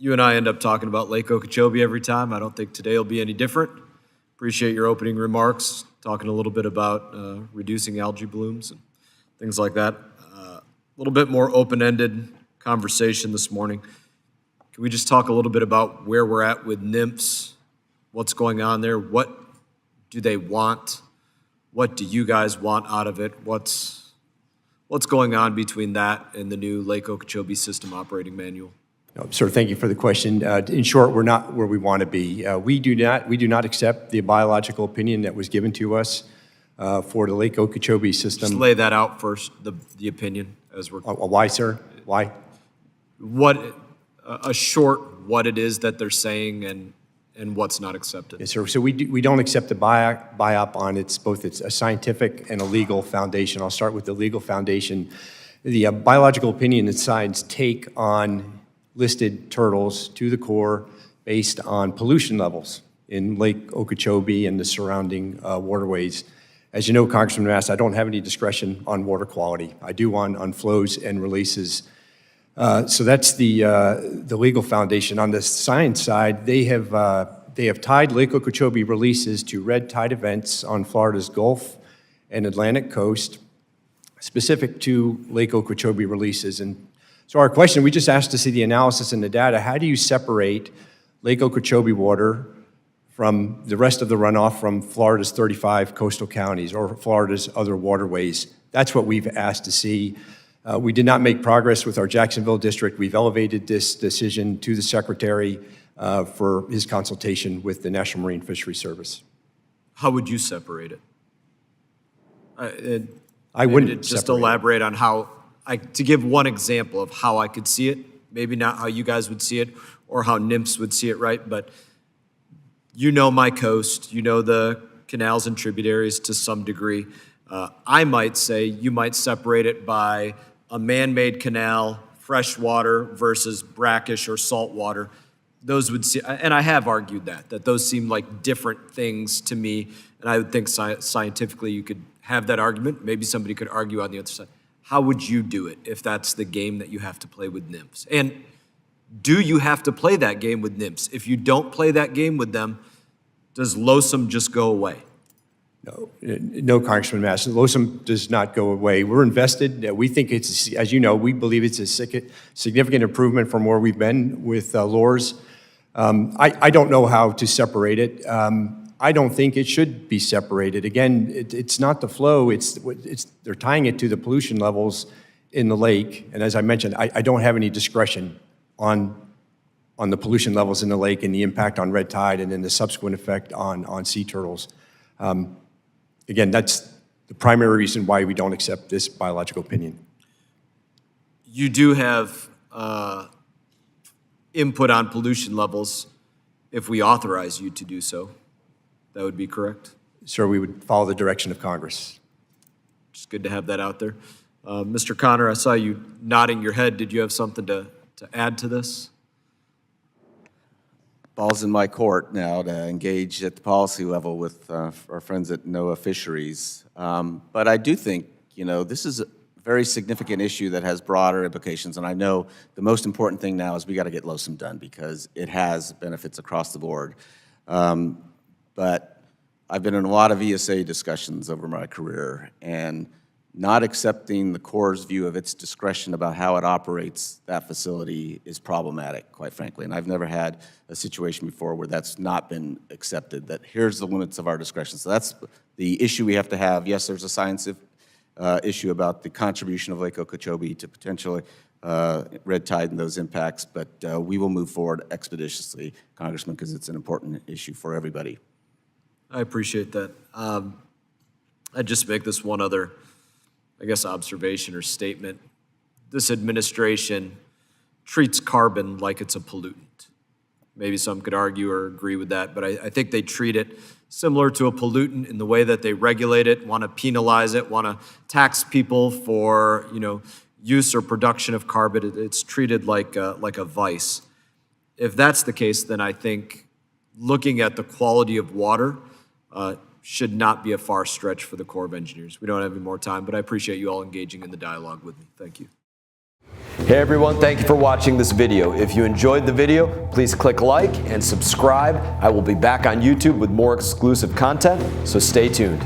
You and I end up talking about Lake Okeechobee every time. I don't think today will be any different. Appreciate your opening remarks, talking a little bit about reducing algae blooms and things like that. A little bit more open-ended conversation this morning. Can we just talk a little bit about where we're at with nymphs? What's going on there? What do they want? What do you guys want out of it? What's going on between that and the new Lake Okeechobee System Operating Manual? Sir, thank you for the question. In short, we're not where we want to be. We do not accept the biological opinion that was given to us for the Lake Okeechobee system. Just lay that out first, the opinion, as we're... Why, sir? Why? A short what it is that they're saying and what's not accepted. Yes, sir. So we don't accept the BIOP on both its a scientific and a legal foundation. I'll start with the legal foundation. The biological opinion and science take on listed turtles to the core based on pollution levels in Lake Okeechobee and the surrounding waterways. As you know, Congressman Mast, I don't have any discretion on water quality. I do on flows and releases. So that's the legal foundation. On the science side, they have tied Lake Okeechobee releases to red tide events on Florida's Gulf and Atlantic coast, specific to Lake Okeechobee releases. And so our question, we just asked to see the analysis and the data. How do you separate Lake Okeechobee water from the rest of the runoff from Florida's 35 coastal counties or Florida's other waterways? That's what we've asked to see. We did not make progress with our Jacksonville district. We've elevated this decision to the Secretary for his consultation with the National Marine Fisheries Service. How would you separate it? I wouldn't just elaborate on how, to give one example of how I could see it, maybe not how you guys would see it or how nymphs would see it, right? But you know my coast, you know the canals and tributaries to some degree. I might say you might separate it by a man-made canal, freshwater versus brackish or saltwater. Those would see, and I have argued that those seem like different things to me, and I would think scientifically you could have that argument. Maybe somebody could argue on the other side. How would you do it if that's the game that you have to play with nymphs? And do you have to play that game with nymphs? If you don't play that game with them, does LOSOM just go away? No, Congressman Mast. LOSOM does not go away. We're invested. We think it's, as you know, we believe it's a significant improvement from where we've been with LORS. I don't know how to separate it. I don't think it should be separated. Again, it's not the flow. They're tying it to the pollution levels in the lake. And as I mentioned, I don't have any discretion on the pollution levels in the lake and the impact on red tide and then the subsequent effect on sea turtles. Again, that's the primary reason why we don't accept this biological opinion. You do have input on pollution levels if we authorize you to do so. That would be correct? Sir, we would follow the direction of Congress. Just good to have that out there. Mr. Connor, I saw you nodding your head. Did you have something to add to this? Ball's in my court now to engage at the policy level with our friends at NOAA Fisheries. But I do think, this is a very significant issue that has broader implications. And I know the most important thing now is we got to get LOSOM done because it has benefits across the board. But I've been in a lot of ESA discussions over my career, and not accepting the Corps' view of its discretion about how it operates that facility is problematic, quite frankly. And I've never had a situation before where that's not been accepted, that here's the limits of our discretion. So that's the issue we have to have. Yes, there's a science issue about the contribution of Lake Okeechobee to potentially red tide and those impacts, but we will move forward expeditiously, Congressman, because it's an important issue for everybody. I appreciate that. I'd just make this one other, observation or statement. This administration treats carbon like it's a pollutant. Maybe some could argue or agree with that, but I think they treat it similar to a pollutant in the way that they regulate it, want to penalize it, want to tax people for use or production of carbon. It's treated like a vice. If that's the case, then I think looking at the quality of water should not be a far stretch for the Corps of Engineers. We don't have any more time, but I appreciate you all engaging in the dialogue with me. Thank you. Hey everyone, thank you for watching this video. If you enjoyed the video, please click like and subscribe. I will be back on YouTube with more exclusive content, so stay tuned.